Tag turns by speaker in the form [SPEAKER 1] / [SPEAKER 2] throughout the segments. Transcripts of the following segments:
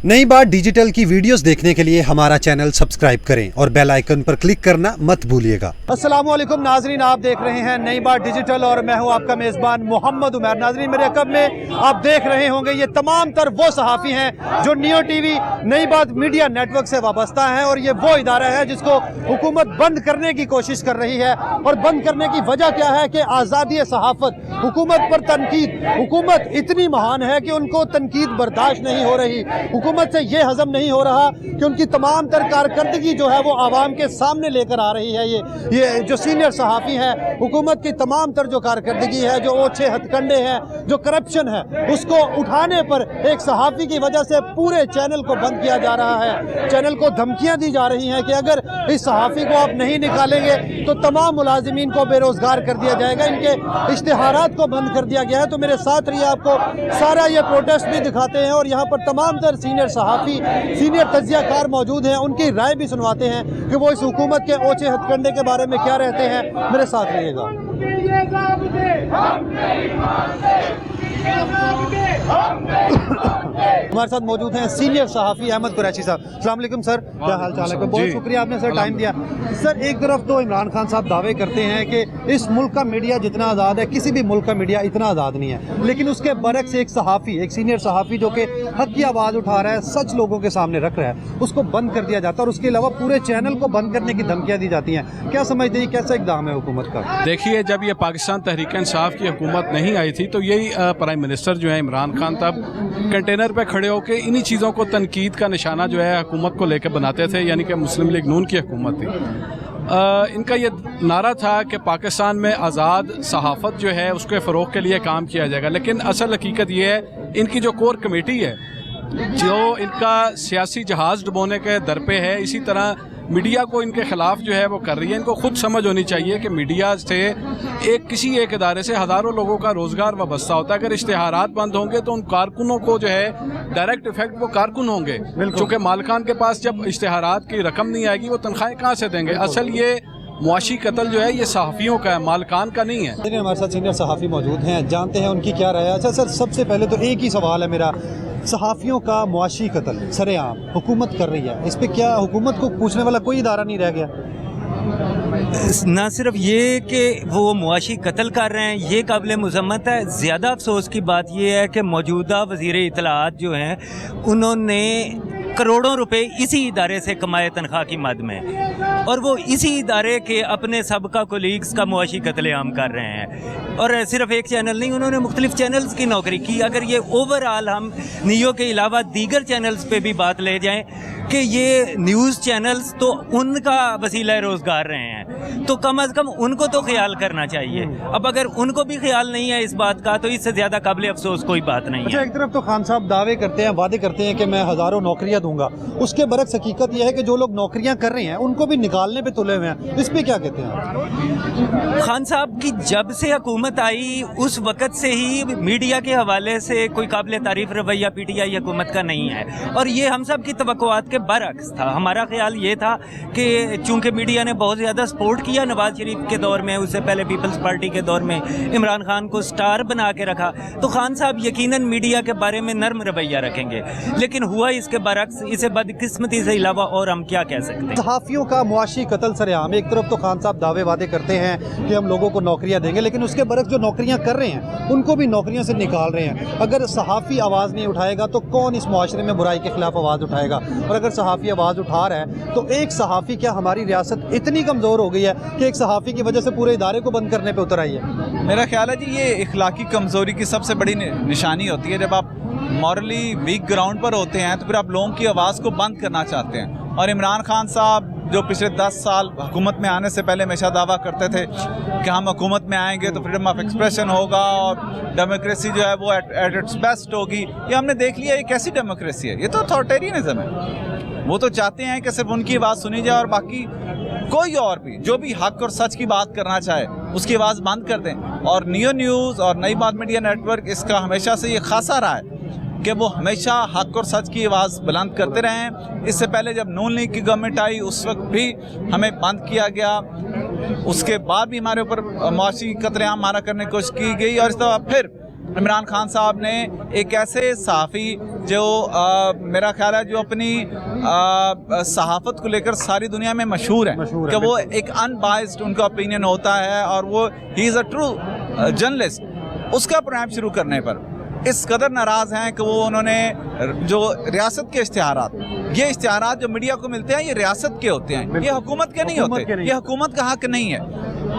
[SPEAKER 1] नई बात डिजिटल की वीडियोस देखने के लिए हमारा चैनल सब्सक्राइब करें और बेल आइकन पर क्लिक करना मत भूलिएगा। अस्सलाम वालेकुम नाजरीन, आप देख रहे हैं नई बात डिजिटल और मैं हूं आपका मेज़बान मोहम्मद उमर। नाजरीन, मेरे अकब में आप देख रहे होंगे ये तमाम तर वो सहाफ़ी हैं जो नियो टीवी नई बात मीडिया नेटवर्क से वाबस्ता हैं और ये वो इदारा है जिसको हुकूमत बंद करने की कोशिश कर रही है। और बंद करने की वजह क्या है कि आज़ादी सहाफ़त, हुकूमत पर तनकीद, हुकूमत इतनी महान है कि उनको तनकीद बर्दाश्त नहीं हो रही। हुकूमत से ये हजम नहीं हो रहा कि उनकी तमाम तर कारकर्दगी जो है वो आवाम के सामने लेकर आ रही है। ये जो सीनियर सहाफ़ी हैं, हुकूमत की तमाम तर जो कारकर्दगी है, जो ओछे हथकंडे हैं, जो करप्शन है, उसको उठाने पर एक सहाफ़ी की वजह से पूरे चैनल को बंद किया जा रहा है। चैनल को धमकियां दी जा रही हैं कि अगर इस सहाफ़ी को आप नहीं निकालेंगे तो तमाम मुलाजिमीन को बेरोज़गार कर दिया जाएगा। इनके इश्तिहारात को बंद कर दिया गया है। तो मेरे साथ रहिए, आपको सारा ये प्रोटेस्ट भी दिखाते हैं और यहाँ पर तमाम तर सीनियर सहाफ़ी, सीनियर तज्ज़ियाकार मौजूद हैं, उनकी राय भी सुनवाते हैं कि वो इस हुकूमत के ओछे हथकंडे के बारे में क्या रहते हैं। मेरे साथ रहिएगा। हमारे साथ मौजूद हैं सीनियर सहाफ़ी अहमद कुरैशी साहब। अस्सलाम वालेकुम सर, क्या हाल चाल है? बहुत शुक्रिया आपने सर टाइम दिया। सर, एक तरफ तो इमरान खान साहब दावे करते हैं कि इस मुल्क का मीडिया जितना आज़ाद है, किसी भी मुल्क का मीडिया इतना आज़ाद नहीं है, लेकिन उसके बरक्स एक सहाफ़ी, एक सीनियर सहाफ़ी जो कि हक की आवाज़ उठा रहा है, सच लोगों के सामने रख रहा है, उसको बंद कर दिया जाता है और उसके अलावा पूरे चैनल को बंद करने की धमकियाँ दी जाती हैं। क्या समझते हैं, कैसा इक़दाम है हुकूमत का?
[SPEAKER 2] देखिए, जब ये पाकिस्तान तहरीक इंसाफ की हुकूमत नहीं आई थी तो यही प्राइम मिनिस्टर जो है इमरान खान तब कंटेनर पे खड़े होकर इन्हीं चीज़ों को तनकीद का निशाना जो है हुकूमत को लेकर बनाते थे, यानी कि मुस्लिम लीग नून की हुकूमत थी। इनका ये नारा था कि पाकिस्तान में आज़ाद सहाफ़त जो है उसके फ़रोग़ के लिए काम किया जाएगा। लेकिन असल हकीकत ये है, इनकी जो कोर कमेटी है जो इनका सियासी जहाज़ डुबोने के दर पे है, इसी तरह मीडिया को इनके ख़िलाफ़ जो है वो कर रही है। इनको खुद समझ होनी चाहिए कि मीडिया से किसी एक इदारे से हज़ारों लोगों का रोज़गार वाबस्ता होता है। अगर इश्तिहारात बंद होंगे तो उन कारकुनों को जो है डायरेक्ट इफेक्ट वो कारकुन होंगे, चूँकि मालिकान के पास जब इश्तिहारात की रकम नहीं आएगी वो तनख्वाहें कहाँ से देंगे। असल ये मुआशी कत्ल जो है ये सहाफ़ियों का है, मालिकान का नहीं है।
[SPEAKER 1] हमारे साथ सीनियर सहाफ़ी मौजूद हैं, जानते हैं उनकी क्या राय है। अच्छा सर, सबसे पहले तो एक ही सवाल है मेरा, सहाफ़ियों का मुआशी कत्ल सरेआम हुकूमत कर रही है, इस पर क्या हुकूमत को पूछने वाला कोई इदारा नहीं रह गया?
[SPEAKER 3] ना सिर्फ ये कि वो मुआशी कत्ल कर रहे हैं, ये काबिल मज़म्मत है। ज़्यादा अफसोस की बात ये है कि मौजूदा वज़ीर इत्तलाआत जो हैं उन्होंने करोड़ों रुपए इसी इदारे से कमाए तनख्वाह की मद में, और वो इसी इदारे के अपने सबका कोलीग्स का मुआशी कत्लेआम कर रहे हैं। और सिर्फ एक चैनल नहीं, उन्होंने मुख्तलिफ चैनल्स की नौकरी की। अगर ये ओवरऑल हम नियो के अलावा दीगर चैनल्स पे भी बात ले जाएं कि ये न्यूज़ चैनल्स तो उनका वसीला रोज़गार रहे हैं, तो कम अज़ कम उनको तो ख्याल करना चाहिए। अब अगर उनको भी ख्याल नहीं है इस बात का तो इससे ज़्यादा काबिल अफसोस कोई बात नहीं है।
[SPEAKER 1] एक तरफ तो खान साहब दावे करते हैं, वादे करते हैं कि मैं हज़ारों नौकरियां दूंगा, उसके बरक्स हकीकत यह है कि जो लोग नौकरियां कर रहे हैं उनको भी निकालने पे तुले हुए हैं। इस पे क्या कहते हैं?
[SPEAKER 3] खान साहब की जब से हुकूमत आई उस वक़्त से ही मीडिया के हवाले से कोई काबिल तारीफ़ रवैया पीटीआई हुकूमत का नहीं है, और ये हम सब की तवक्कुआत के बरअक्स था। हमारा ख्याल ये था कि चूँकि मीडिया ने बहुत ज़्यादा सपोर्ट किया नवाज शरीफ के दौर में, उससे पहले पीपल्स पार्टी के दौर में इमरान खान को स्टार बना के रखा, तो खान साहब यकीनन मीडिया के बारे में नर्म रवैया रखेंगे। लेकिन हुआ इसके बरअक्स, इसे बदकिस्मती से अलावा और हम क्या कह सकते हैं।
[SPEAKER 1] सहाफ़ियों का मुआशी कत्ल सरेआम, एक तरफ तो खान साहब दावे वादे करते हैं कि हम लोगों को नौकरियां देंगे, लेकिन उसके बरक्स जो नौकरियां कर रहे हैं उनको भी नौकरियों से निकाल रहे हैं। अगर सहाफ़ी आवाज़ नहीं उठाएगा तो कौन इस मुआशरे में बुराई के खिलाफ आवाज़ उठाएगा? और अगर सहाफ़ी आवाज़ उठा रहा है तो एक सहाफ़ी, क्या हमारी रियासत इतनी कमज़ोर हो गई है कि एक सहाफ़ी की वजह से पूरे इदारे को बंद करने पर उतर आई है?
[SPEAKER 4] मेरा ख्याल है जी, ये इखलाकी कमज़ोरी की सबसे बड़ी निशानी होती है। जब आप मॉरली वीक ग्राउंड पर होते हैं तो फिर आप लोगों की आवाज़ को बंद करना चाहते हैं। और इमरान खान साहब जो पिछले 10 साल हुकूमत में आने से पहले हमेशा दावा करते थे कि हम हुकूमत में आएंगे तो फ्रीडम ऑफ एक्सप्रेशन होगा और डेमोक्रेसी जो है वो एट इट्स बेस्ट होगी। ये हमने देख लिया, ये कैसी डेमोक्रेसी है, ये तो अथॉरिटेरियनिज्म है। वो तो चाहते हैं कि सिर्फ उनकी आवाज़ सुनी जाए और बाकी कोई और भी जो भी हक और सच की बात करना चाहे उसकी आवाज़ बंद कर दें। और नियो न्यूज़ और नई बात मीडिया नेटवर्क इसका हमेशा से ये खासा रहा है कि वो हमेशा हक और सच की आवाज़ बुलंद करते रहे हैं। इससे पहले जब नून लीग की गवर्नमेंट आई उस वक्त भी हमें बंद किया गया, उसके बाद भी हमारे ऊपर मुआशी कत्लेआम मारा करने की कोशिश की गई, और इस तरह फिर इमरान खान साहब ने एक ऐसे सहाफ़ी जो मेरा ख्याल है जो अपनी सहाफ़त को लेकर सारी दुनिया में मशहूर है कि वो एक अनबाइस्ड उनका ओपिनियन होता है और वो he is a true journalist, उसका प्रोग्राम शुरू करने पर इस कदर नाराज़ हैं कि वो उन्होंने जो रियासत के इश्तिहारात, ये इश्तिहारात जो मीडिया को मिलते हैं ये रियासत के होते हैं, ये हुकूमत के नहीं होते, ये हुकूमत का हक नहीं है,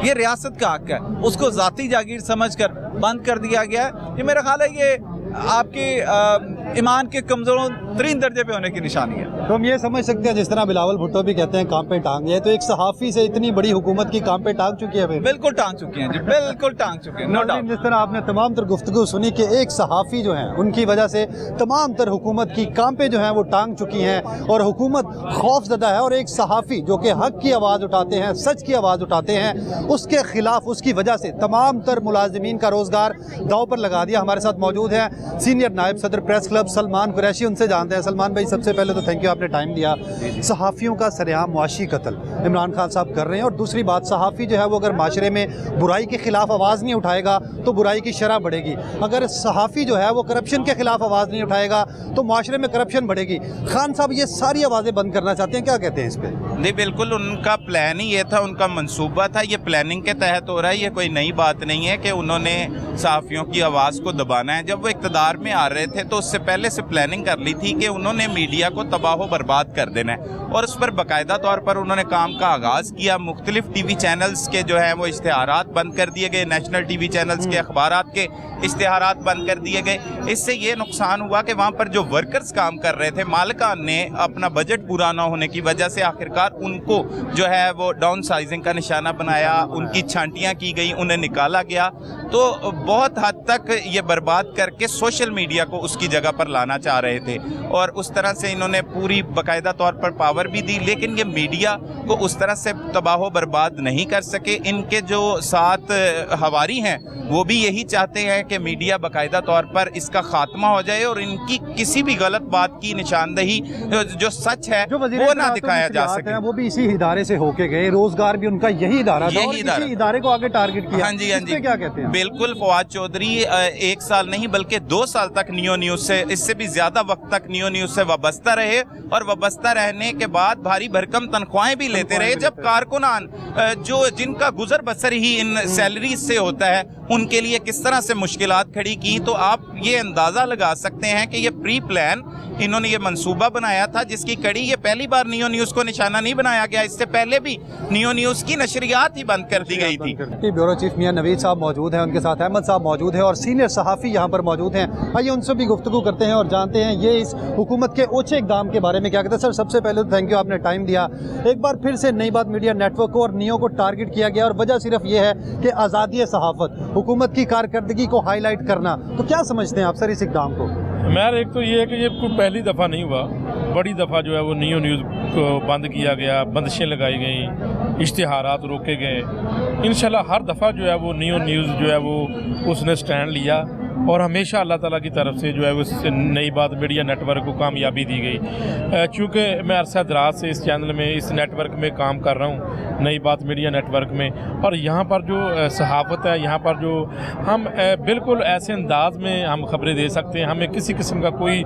[SPEAKER 4] ये रियासत का हक है, उसको ज़ाती जागीर समझकर बंद कर दिया गया है। ये मेरा ख्याल है ये आपके ईमान के कमज़ोर तरीन दर्जे पे होने की निशानी है।
[SPEAKER 1] तो हम ये समझ सकते हैं जिस तरह बिलावल भुट्टो भी कहते हैं काम पे टांग है, तो एक सहाफ़ी से इतनी बड़ी हुकूमत की काम पे टांग चुकी है।
[SPEAKER 4] बिल्कुल टांग चुकी हैं जी, बिल्कुल टांग चुके हैं, नो डाउट।
[SPEAKER 1] जिस तरह आपने तमाम तर गुफ्तगू सुनी कि एक सहाफ़ी जो हैं उनकी वजह से तमाम तर हुकूमत की काम पे जो हैं वो टांग चुकी हैं और हुकूमत खौफजदा है, और एक सहाफ़ी जो कि हक की आवाज़ उठाते हैं, सच की आवाज़ उठाते हैं, उसके खिलाफ उसकी वजह से तमाम तर मुलाजिमीन का रोज़गार दाव पर लगा दिया। हमारे साथ मौजूद हैं सीनियर नायब सदर प्रेस क्लब सलमान कुरैशी, उनसे जानते हैं। सलमान भाई, सबसे पहले तो थैंक यू, आपने टाइम दिया। सहाफ़ियों का सरेआम मुआशी कत्ल इमरान खान साहब कर रहे हैं, और दूसरी बात सहाफ़ी जो है वो अगर माशरे में बुराई के खिलाफ आवाज़ नहीं उठाएगा तो बुराई की शरह बढ़ेगी, अगर सहाफ़ी जो है वो करप्शन के खिलाफ आवाज़ नहीं उठाएगा तो माशरे में करप्शन बढ़ेगी। खान साहब ये सारी आवाज़ें बंद करना चाहते हैं, क्या कहते हैं इस पर?
[SPEAKER 5] नहीं, बिल्कुल उनका प्लान ही ये था, उनका मंसूबा था, ये प्लानिंग के तहत हो रहा है, ये कोई नई बात नहीं है कि उन्होंने सहाफ़ियों की आवाज़ को दबाना है। जब वो इक़्तिदार में आ रहे थे तो उससे पहले से प्लानिंग कर ली थी कि उन्होंने मीडिया को तबाह बर्बाद कर देना है, और उस पर बाकायदा तौर पर उन्होंने काम का आगाज़ किया। मुख्तलिफ टीवी चैनल्स के जो हैं वो इश्तिहारात बंद कर दिए गए, नेशनल टीवी चैनल्स के अखबारात के इश्तिहारात बंद कर दिए गए। इससे ये नुकसान हुआ कि वहाँ पर जो वर्कर्स काम कर रहे थे, मालिकान ने अपना बजट पूरा ना होने की वजह से आखिरकार उनको जो है वो डाउन साइजिंग का निशाना बनाया, उनकी छांटियाँ की गई, उन्हें निकाला गया। तो बहुत हद तक ये बर्बाद करके सोशल मीडिया को उसकी जगह पर लाना चाह रहे थे, और उस तरह से इन्होंने पूरी बाकायदा तौर पर पावर भी दी, लेकिन ये मीडिया को उस तरह से तबाह बर्बाद नहीं कर सके। इनके जो साथ हवारी हैं वो भी यही चाहते हैं कि मीडिया बाकायदा तौर पर इसका खात्मा हो जाए और इनकी किसी भी गलत बात की निशानदही जो सच है वो ना दिखाया जा सके।
[SPEAKER 1] वो भी इसी इदारे से होके गए, रोजगार भी उनका यही इदारा था, और इसी इदारे को आगे टारगेट किया।
[SPEAKER 5] हाँ जी, हाँ जी,
[SPEAKER 1] क्या कहते हैं?
[SPEAKER 5] बिल्कुल, फवाद चौधरी 1 साल नहीं बल्कि 2 साल तक नियो न्यूज़ से, इससे भी ज्यादा वक्त तक नियो न्यूज़ से वाबस्ता रहे, और वाबस्ता रहने के बाद भारी भरकम तनख्वाहें भी लेते रहे। जब कारकुनान जो जिनका गुजर बसर ही इन सैलरीज से होता है उनके लिए किस तरह से मुश्किलात खड़ी की, तो आप ये अंदाज़ा लगा सकते हैं कि ये प्री प्लान इन्होंने ये मंसूबा बनाया था, जिसकी कड़ी ये पहली बार नियो न्यूज़ को निशाना नहीं बनाया गया, इससे पहले भी नियो न्यूज़ की नशरियात ही बंद कर दी गई थी।
[SPEAKER 1] ब्यूरो चीफ मियां नवीद साहब मौजूद हैं, उनके साथ अहमद साहब मौजूद हैं, और सीनियर सहाफ़ी यहाँ पर मौजूद हैं। आइए उनसे भी गुफ्तगू करते हैं और जानते हैं ये इस हुकूमत के ओछे इक़दाम के बारे में क्या कहते हैं। सर, सबसे पहले तो थैंक यू, आपने टाइम दिया। एक बार फिर से नई बात मीडिया नेटवर्क को और नियो को टारगेट किया गया, और वजह सिर्फ ये है कि आज़ादी सहाफ़त, हुकूमत की कारकर्दगी को हाईलाइट करना, तो क्या समझते हैं आप सर इस इक़दाम को?
[SPEAKER 6] मैर एक तो ये है कि ये कोई पहली दफ़ा नहीं हुआ, बड़ी दफ़ा जो है वो नियो न्यूज़ को बंद किया गया, बंदिशें लगाई गई, इश्तिहारात रोके गए। इंशाल्लाह हर दफ़ा जो है वो नियो न्यूज़ जो है वो उसने स्टैंड लिया, और हमेशा अल्लाह ताला की तरफ से जो है वो नई बात मीडिया नेटवर्क को कामयाबी दी गई। चूँकि मैं अरसा दराज से इस चैनल में, इस नेटवर्क में काम कर रहा हूँ, नई बात मीडिया नेटवर्क में, और यहाँ पर जो सहाफ़त है, यहाँ पर जो हम बिल्कुल ऐसे अंदाज में हम खबरें दे सकते हैं, हमें किसी किस्म का कोई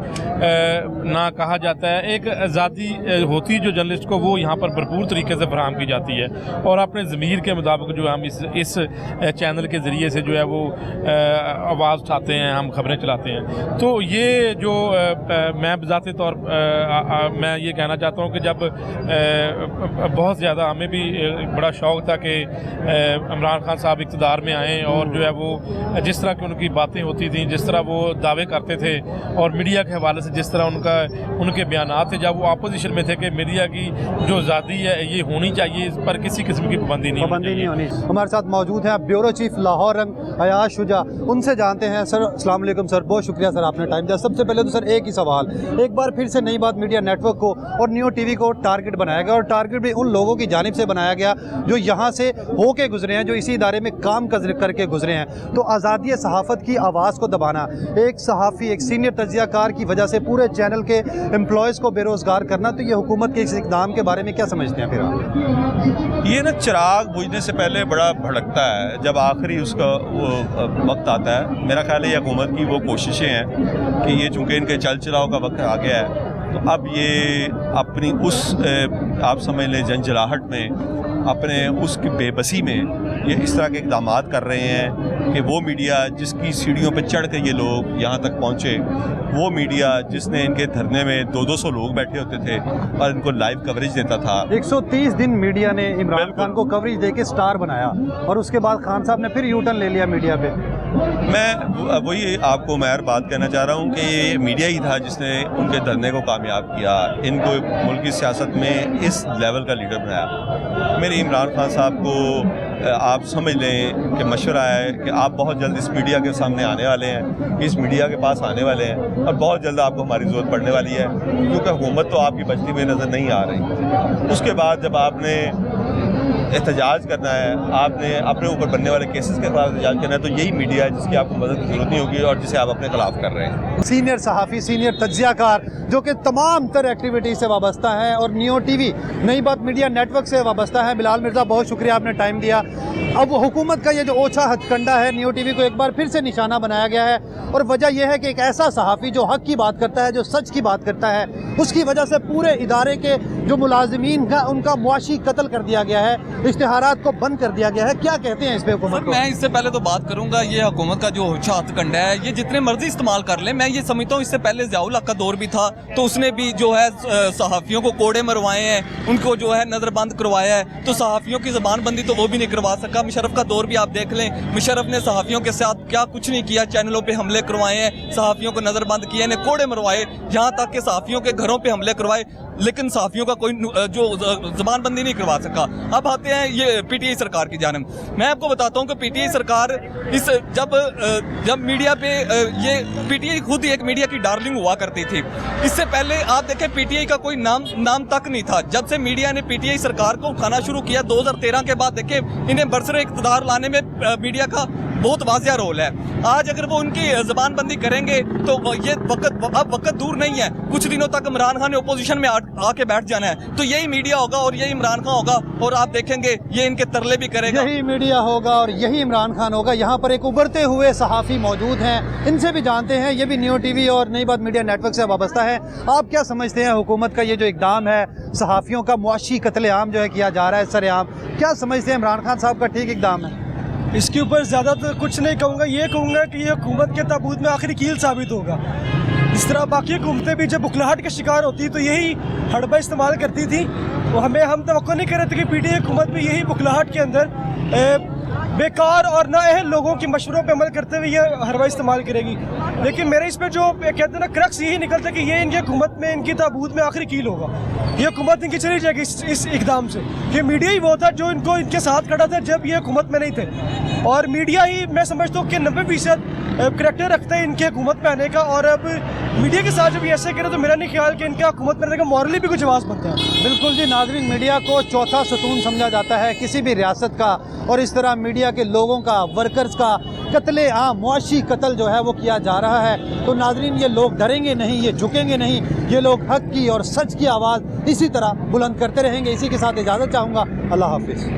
[SPEAKER 6] ना कहा जाता है। एक आज़ादी होती जो जर्नलिस्ट को, वो यहाँ पर भरपूर तरीके से फराहम की जाती है, और अपने ज़मीर के मुताबिक जो हम इस चैनल के ज़रिए से जो है वो आवाज़ उठाते हैं, हम खबरें चलाते हैं। तो ये जो मैं बज़ाते तौर मैं ये कहना चाहता हूँ कि जब बहुत ज़्यादा हमें भी बड़ा शौक़ था कि इमरान खान साहब इक़्तिदार में आएँ, और जो है वो जिस तरह की उनकी बातें होती थी, जिस तरह वो दावे करते थे, और मीडिया के हवाले से जिस तरह उनके बयानात थे जब वो अपोजिशन में थे कि मीडिया की जो आज़ादी है ये होनी चाहिए, इस पर किसी किस्म की पाबंदी नहीं होनी।
[SPEAKER 1] हमारे साथ मौजूद हैं ब्यूरो चीफ लाहौर रंग अयाज शुजा, उनसे जानते हैं। सर, अस्सलाम वालेकुम सर, बहुत शुक्रिया सर, आपने टाइम दिया। सबसे पहले तो सर एक ही सवाल, एक बार फिर से नई बात मीडिया नेटवर्क को और नियो टीवी को टारगेट बनाया गया, और टारगेट भी उन लोगों की जानिब से बनाया गया जो यहाँ से होके गुजरे हैं, जो इसी इदारे में काम करके गुजरे हैं। तो आज़ादी सहाफ़त की आवाज़ को दबाना, एक सहाफ़ी, एक सीनियर तजियाकार की वजह से पूरे चैनल के एम्प्लॉयज़ को बेरोज़गार करना, तो ये हुकूमत के इस इक़दाम के बारे में क्या समझते हैं फिर आप?
[SPEAKER 7] ये ना चिराग बुझने से पहले बड़ा भड़कता है, जब आखिरी उसका वो वक्त आता है। मेरा ख्याल है पहले हुकूमत की वो कोशिशें हैं कि ये चूँकि इनके चल चलाओ का वक्त आ गया है, तो अब ये अपनी उस आप समझ लें जंजलाहट में, अपने उसकी बेबसी में ये इस तरह के इक़दाम कर रहे हैं कि वो मीडिया जिसकी सीढ़ियों पर चढ़ के ये लोग यहाँ तक पहुँचे, वो मीडिया जिसने इनके धरने में 200-200 लोग बैठे होते थे और इनको लाइव कवरेज देता था।
[SPEAKER 1] 130 दिन मीडिया ने इमरान खान को कवरेज देके स्टार बनाया और उसके बाद खान साहब ने फिर यू टर्न ले लिया मीडिया पे।
[SPEAKER 7] मैं वही आपको मैं बात कहना चाह रहा हूँ कि ये मीडिया ही था जिसने उनके धरने को कामयाब किया, इनको मुल्क की सियासत में इस लेवल का लीडर बनाया। मेरे इमरान खान साहब को आप समझ लें कि मशवरा है कि आप बहुत जल्द इस मीडिया के सामने आने वाले हैं, इस मीडिया के पास आने वाले हैं और बहुत जल्द आपको हमारी ज़रूरत पड़ने वाली है, क्योंकि हुकूमत तो आपकी बचती हुई नज़र नहीं आ रही। उसके बाद जब आपने एहतजाज करना है, आपने अपने ऊपर बनने वाले केसेस के खिलाफ एहतजाज करना है, तो यही मीडिया है जिसकी आपको मदद की जरूरत नहीं होगी और जिसे आप अपने खिलाफ कर रहे हैं।
[SPEAKER 1] सीनियर सहाफ़ी, सीनियर तज्जियाकार जो कि तमाम तरह एक्टिविटी से वाबस्ता है और नियो टीवी नई बात मीडिया नेटवर्क से वाबस्ता है। बिलाल मिर्ज़ा, बहुत शुक्रिया, आपने टाइम दिया। अब हुकूमत का ये जो ओछा हथकंडा है, नियो टीवी को एक बार फिर से निशाना बनाया गया है और वजह यह है कि एक ऐसा सहाफ़ी जो हक़ की बात करता है, जो सच की बात करता है, उसकी वजह से पूरे इदारे के जो मुलाजिमीन का उनका मुआशी कत्ल कर दिया गया है, इश्तिहारात को बंद कर दिया गया है। क्या कहते हैं इस पे हुकूमत को?
[SPEAKER 8] मैं इससे पहले तो बात करूंगा, ये हुकूमत का जो ओछा हथकंडा है ये जितने मर्जी इस्तेमाल कर ले। मैं ये समझता हूँ इससे पहले ज़ियाउल हक़ का दौर भी था तो उसने भी जो है सहाफ़ियों को कोड़े मरवाए हैं, उनको जो है नज़रबंद करवाया है, तो सहाफ़ियों की ज़बानबंदी तो वो भी नहीं करवा सका। मुशर्रफ का दौर भी आप देख लें, मुशर्रफ ने सहाफ़ियों के साथ क्या कुछ नहीं किया, चैनलों पर हमले करवाए हैं, सहाफ़ियों को नज़रबंद किया, इन्हें कोड़े मरवाए, यहाँ तक कि सहाफ़ियों के घरों पर हमले करवाए, लेकिन सहाफ़ियों का कोई जो ज़बानबंदी नहीं करवा सका। अब आते हैं ये पीटीआई सरकार की जानिब। मैं आपको बताता हूँ कि पीटीआई सरकार इस जब मीडिया पे ये पीटीआई खुद ही एक मीडिया की डार्लिंग हुआ करती थी। इससे पहले आप देखें पीटीआई का कोई नाम तक नहीं था। जब से मीडिया ने पीटीआई सरकार को उठाना शुरू किया 2013 के बाद, देखें इन्हें बरसरे इक़्तिदार लाने में मीडिया का बहुत वाज़िया रोल है। आज अगर वो उनकी ज़बानबंदी करेंगे तो ये वक्त दूर नहीं है, कुछ दिनों तक इमरान खान ने ओपोजिशन में आके बैठ जाना है, तो यही मीडिया होगा और यही इमरान खान होगा और आप देखेंगे ये इनके तरले भी करेगा।
[SPEAKER 1] यही मीडिया होगा और यही इमरान खान होगा। यहाँ पर एक उभरते हुए सहाफ़ी मौजूद हैं, इनसे भी जानते हैं, ये भी नियो टीवी और नई बात मीडिया नेटवर्क से वाबस्ता है। आप क्या समझते हैं हुकूमत का ये जो इक़दाम है, सहाफ़ियों का मुआशी कत्लेआम जो है किया जा रहा है सरेआम, क्या समझते हैं इमरान खान साहब का ठीक इक़दाम है?
[SPEAKER 9] इसके ऊपर ज़्यादा तो कुछ नहीं कहूँगा, ये कहूँगा कि ये हुकूमत के ताबूत में आखिरी कील साबित होगा। इस तरह बाकी हुकूमतें भी जब बुखलाहट का शिकार होती तो यही हड़बा इस्तेमाल करती थी, तो हम तवक्को नहीं कर रहे थे कि पीटीआई हुकूमत भी यही बुखलाहट के अंदर बेकार और नाअहल लोगों की मशवरों पे अमल करते हुए ये हरवा इस्तेमाल करेगी। लेकिन मेरे इस पर जो कहते हैं ना क्रक्स यही निकलता है कि ये इनकी हुकूमत में, इनकी ताबूत में आखिरी कील होगा। ये हुकूमत इनकी चली जाएगी इस इक़दाम से। ये मीडिया ही वो था जो इनको इनके साथ खड़ा था जब ये हुकूमत में नहीं थे, और मीडिया ही मैं समझता हूँ कि 90% करैक्टर रखता है इनके हुकूमत में आने का। और अब मीडिया के साथ जब ये ऐसे करें तो मेरा नहीं ख्याल कि इनके हुकूमत में आने का मॉरली भी कुछ आवाज़ बनता है।
[SPEAKER 1] बिल्कुल जी नाज़रीन, मीडिया को चौथा सतून समझा जाता है किसी भी रियासत का, और इस तरह मीडिया के लोगों का, वर्कर्स का कत्ले आम, मुआशी कत्ल जो है वो किया जा रहा है। तो नाज़रीन, ये लोग डरेंगे नहीं, ये झुकेंगे नहीं, ये लोग हक़ की और सच की आवाज़ इसी तरह बुलंद करते रहेंगे। इसी के साथ इजाज़त चाहूँगा। अल्लाह हाफिज़।